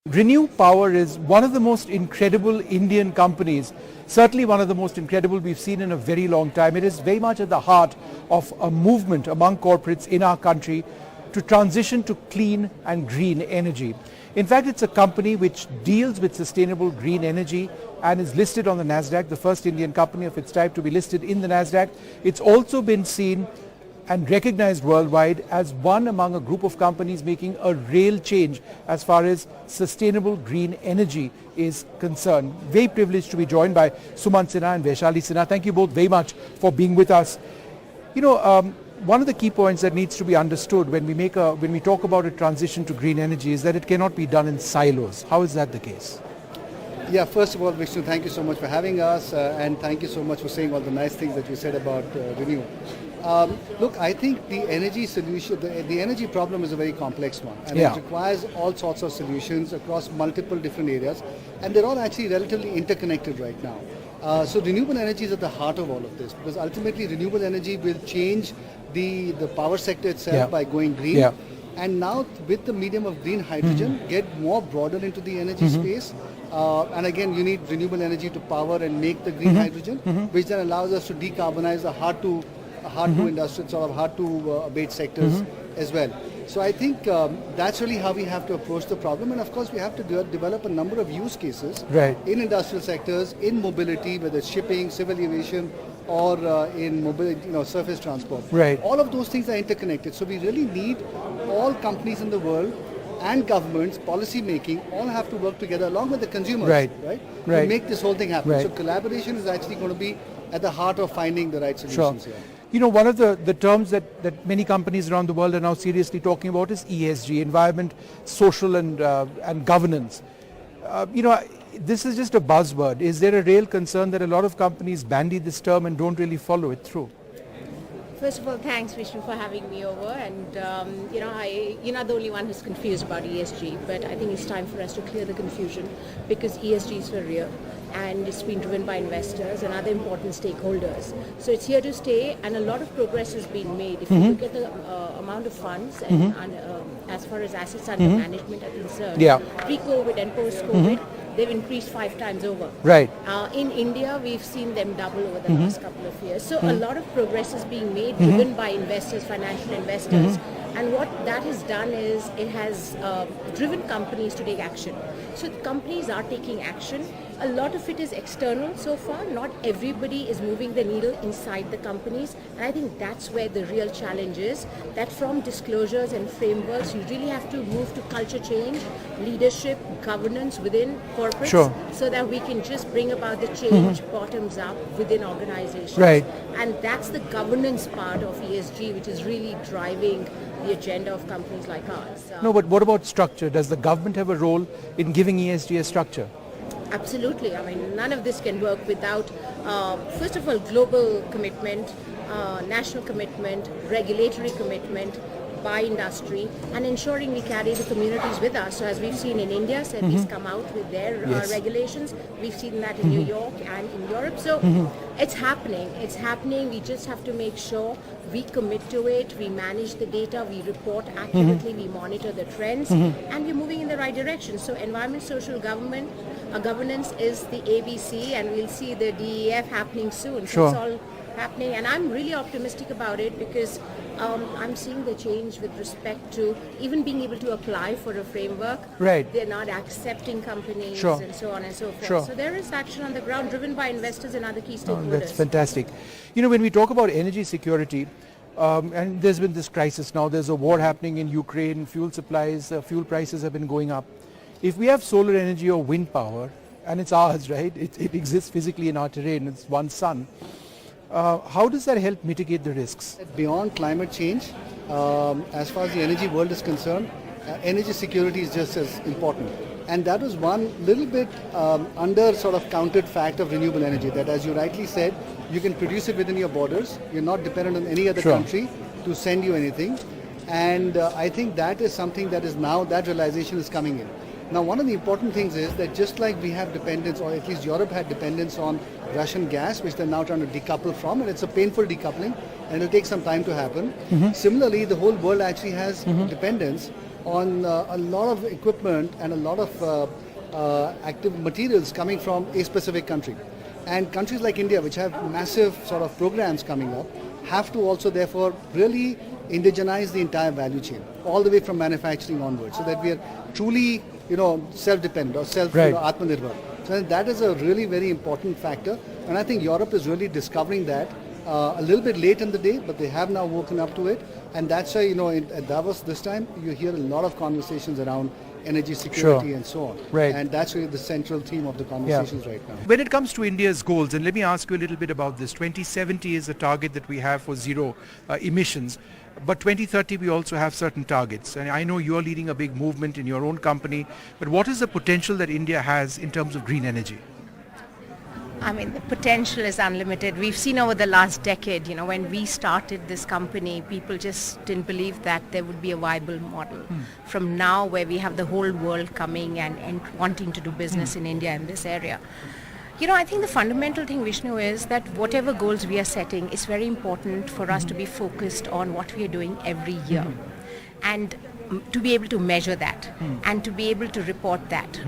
Renew Power is one of the most incredible Indian companies, certainly one of the most incredible we've seen in a very long time. It is very much at the heart of a movement among corporates in our country to transition to clean and green energy. In fact, it's a company which deals with sustainable green energy and is listed on the NASDAQ, the first Indian company of its type to be listed in the NASDAQ. It's also been seen and recognized worldwide as one among a group of companies making a real change as far as sustainable green energy is concerned. Very privileged to be joined by Sumant Sinha and Vaishali Sinha. Thank you both very much for being with us. One of the key points that needs to be understood when we talk about a transition to green energy is that it cannot be done in silos. How is that the case? Yeah, first of all, Vishnu, thank you so much for having us and thank you so much for saying all the nice things that you said about Renew. Look, I think the energy solution, the energy problem is a very complex one, and it requires all sorts of solutions across multiple different areas, and they're all actually relatively interconnected right now. So renewable energy is at the heart of all of this, because ultimately renewable energy will change the power sector itself by going green. Yeah. And now with the medium of green hydrogen, get more broader into the energy space. And again, you need renewable energy to power and make the green hydrogen, which then allows us to decarbonize the hard to industrial, sort of hard to abate sectors as well. So I think that's really how we have to approach the problem. And of course, we have to develop a number of use cases in industrial sectors, in mobility, whether it's shipping, civil aviation, or in mobility, surface transport. Right. All of those things are interconnected. So we really need all companies in the world and governments, policy making, all have to work together along with the consumers, to make this whole thing happen. So collaboration is actually going to be at the heart of finding the right solutions here. One of the terms that many companies around the world are now seriously talking about is ESG, environment, social and governance. This is just a buzzword. Is there a real concern that a lot of companies bandy this term and don't really follow it through? First of all, thanks Vishnu for having me over, and you're not the only one who's confused about ESG, but I think it's time for us to clear the confusion, because ESG is for real and it's been driven by investors and other important stakeholders. So it's here to stay, and a lot of progress has been made. If you look at the amount of funds and as far as assets under management are concerned, pre-COVID and post-COVID, they've increased 5 times over. Right. In India, we've seen them double over the last couple of years. So a lot of progress is being made, driven by investors, financial investors. And what that has done is it has driven companies to take action. So the companies are taking action. A lot of it is external so far. Not everybody is moving the needle inside the companies. And I think that's where the real challenge is, that from disclosures and frameworks, you really have to move to culture change, leadership, governance within corporates, so that we can just bring about the change bottoms up within organizations. Right. And that's the governance part of ESG, which is really driving the agenda of companies like ours. No, but what about structure? Does the government have a role in giving ESG a structure? Absolutely. I mean, none of this can work without, first of all, global commitment, national commitment, regulatory commitment by industry, and ensuring we carry the communities with us. So as we've seen in India, SEBI's come out with their regulations. We've seen that in New York and in Europe. So it's happening. It's happening. We just have to make sure we commit to it, we manage the data, we report accurately, we monitor the trends, and we're moving in the right direction. So environment, social governance is the ABC, and we'll see the DEF happening soon. So it's all happening, and I'm really optimistic about it, because I'm seeing the change with respect to even being able to apply for a framework. Right. They're not accepting companies and so on and so forth. So there is action on the ground driven by investors and other key stakeholders. That's fantastic. When we talk about energy security, and there's been this crisis now, there's a war happening in Ukraine, fuel supplies, fuel prices have been going up. If we have solar energy or wind power, and it's ours, right? It exists physically in our terrain, it's one sun. How does that help mitigate the risks? Beyond climate change, as far as the energy world is concerned, energy security is just as important. And that was one little bit under sort of counted fact of renewable energy, that as you rightly said, you can produce it within your borders. You're not dependent on any other country to send you anything. And I think that is something that is now, that realization is coming in. Now, one of the important things is that just like we have dependence, or at least Europe had dependence on Russian gas, which they're now trying to decouple from, and it's a painful decoupling, and it'll take some time to happen. Similarly, the whole world actually has dependence on a lot of equipment and a lot of active materials coming from a specific country. And countries like India, which have massive sort of programs coming up, have to also therefore really indigenize the entire value chain, all the way from manufacturing onwards, so that we are truly, self-dependent or Atmanirbhar. So that is a really very important factor, and I think Europe is really discovering that a little bit late in the day, but they have now woken up to it, and that's why at Davos this time you hear a lot of conversations around energy security and so on. Right. And that's really the central theme of the conversations right now. When it comes to India's goals, and let me ask you a little bit about this, 2070 is the target that we have for zero emissions, but 2030 we also have certain targets. And I know you're leading a big movement in your own company, but what is the potential that India has in terms of green energy? I mean, the potential is unlimited. We've seen over the last decade, when we started this company, people just didn't believe that there would be a viable model. From now, where we have the whole world coming and wanting to do business in India in this area. I think the fundamental thing, Vishnu, is that whatever goals we are setting, it's very important for us to be focused on what we are doing every year. And to be able to measure that and to be able to report that.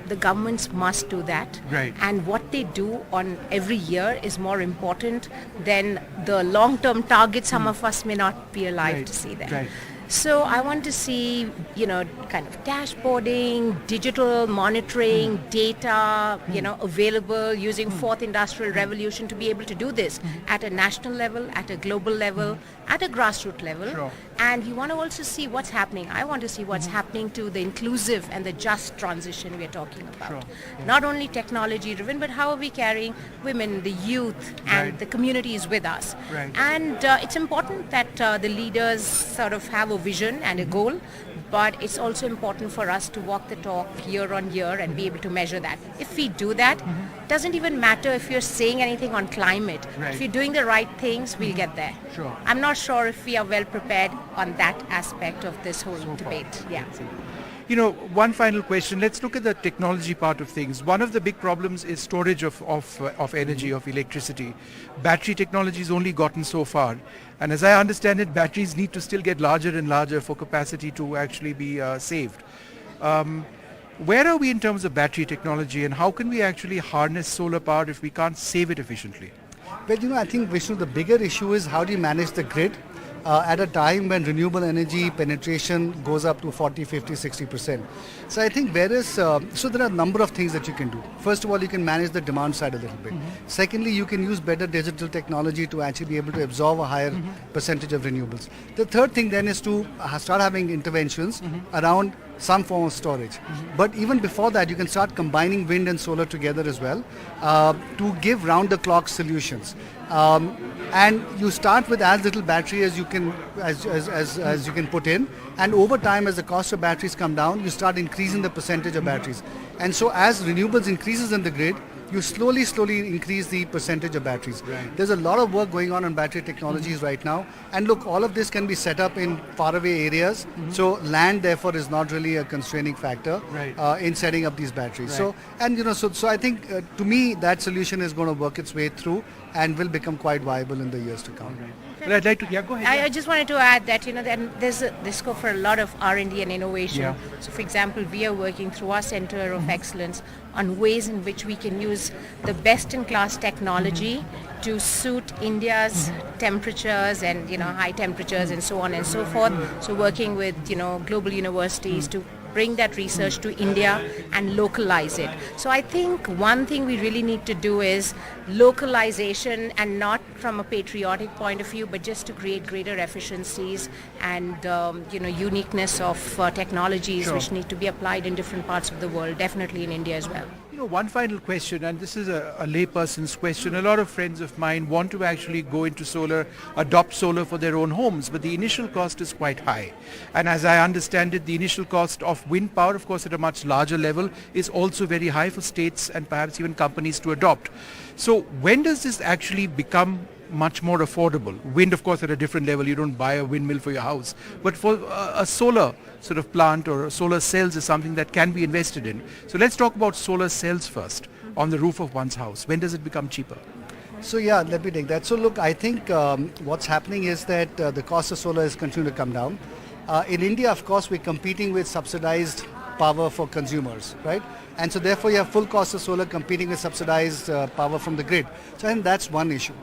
The governments must do that. Right. And what they do on every year is more important than the long-term targets. Some of us may not be alive to see that. Right. So I want to see, kind of dashboarding, digital monitoring, data, available using fourth industrial revolution to be able to do this at a national level, at a global level, at a grassroots level. Sure. And you want to also see what's happening. I want to see what's happening to the inclusive and the just transition we're talking about. Sure. Yeah. Not only technology driven, but how are we carrying women, the youth, and the communities with us. Right. And it's important that the leaders sort of have a vision and a goal, but it's also important for us to walk the talk year on year and be able to measure that. If we do that, doesn't even matter if you're saying anything on climate. Right. If you're doing the right things, we'll get there. Sure. I'm not sure if we are well prepared on that aspect of this whole debate. Yeah. One final question. Let's look at the technology part of things. One of the big problems is storage of energy, of electricity. Battery technology has only gotten so far. And as I understand it, batteries need to still get larger and larger for capacity to actually be saved. Where are we in terms of battery technology, and how can we actually harness solar power if we can't save it efficiently? But I think, Vishnu, the bigger issue is how do you manage the grid at a time when renewable energy penetration goes up to 40, 50, 60%. So I think there are a number of things that you can do. First of all, you can manage the demand side a little bit. Secondly, you can use better digital technology to actually be able to absorb a higher percentage of renewables. The third thing then is to start having interventions around some form of storage. But even before that, you can start combining wind and solar together as well to give round-the-clock solutions. And you start with as little battery as you can as you can put in, and over time, as the cost of batteries come down, you start increasing the percentage of batteries. And so as renewables increases in the grid, you slowly increase the percentage of batteries. Right. There's a lot of work going on battery technologies right now. And look, all of this can be set up in faraway areas. So land, therefore, is not really a constraining factor in setting up these batteries. Right. So I think, to me, that solution is going to work its way through and will become quite viable in the years to come. Right. Well, I'd like to, go ahead. I just wanted to add that, there's scope for a lot of R&D and innovation. Yeah. So, for example, we are working through our Center of Excellence on ways in which we can use the best-in-class technology to suit India's temperatures and, high temperatures and so on and so forth. So, working with, global universities to bring that research to India and localize it. So I think one thing we really need to do is localization, and not from a patriotic point of view, but just to create greater efficiencies and uniqueness of technologies which need to be applied in different parts of the world, definitely in India as well. One final question, and this is a layperson's question. A lot of friends of mine want to actually go into solar, adopt solar for their own homes, but the initial cost is quite high. And as I understand it, the initial cost of wind power, of course, at a much larger level, is also very high for states and perhaps even companies to adopt. So when does this actually become much more affordable? Wind, of course, at a different level. You don't buy a windmill for your house. But for a solar sort of plant or solar cells is something that can be invested in. So let's talk about solar cells first on the roof of one's house. When does it become cheaper? So let me take that. So look, I think what's happening is that the cost of solar is continuing to come down. In India, of course, we're competing with subsidized power for consumers, right? And so therefore you have full cost of solar competing with subsidized power from the grid. So I think that's one issue.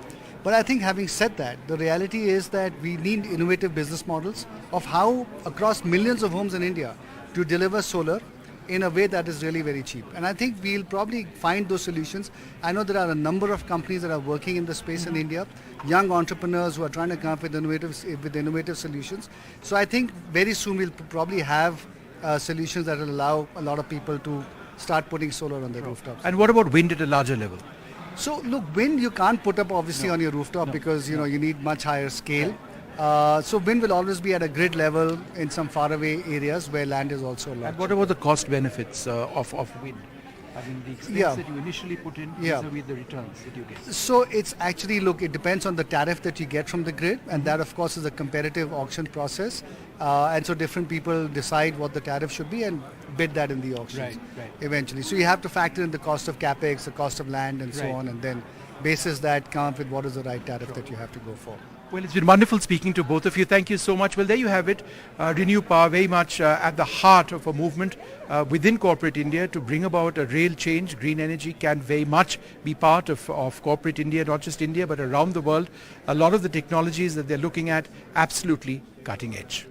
But I think having said that, the reality is that we need innovative business models of how across millions of homes in India to deliver solar in a way that is really very cheap. And I think we'll probably find those solutions. I know there are a number of companies that are working in the space in India, young entrepreneurs who are trying to come up with innovative solutions. So I think very soon we'll probably have solutions that will allow a lot of people to start putting solar on their rooftops. And what about wind at a larger level? So look, wind you can't put up obviously on your rooftop because you need much higher scale. So wind will always be at a grid level in some faraway areas where land is also a lot. And what about the cost benefits of wind? I mean, the expense that you initially put in vis-a-vis the returns that you get. So it's actually, look, it depends on the tariff that you get from the grid, and that of course is a competitive auction process. And so different people decide what the tariff should be and bid that in the auctions eventually. So you have to factor in the cost of capex, the cost of land and so on, and then basis that come up with what is the right tariff that you have to go for. Well, it's been wonderful speaking to both of you. Thank you so much. Well, there you have it. Renew Power very much at the heart of a movement within corporate India to bring about a real change. Green energy can very much be part of corporate India, not just India, but around the world. A lot of the technologies that they're looking at, absolutely cutting edge.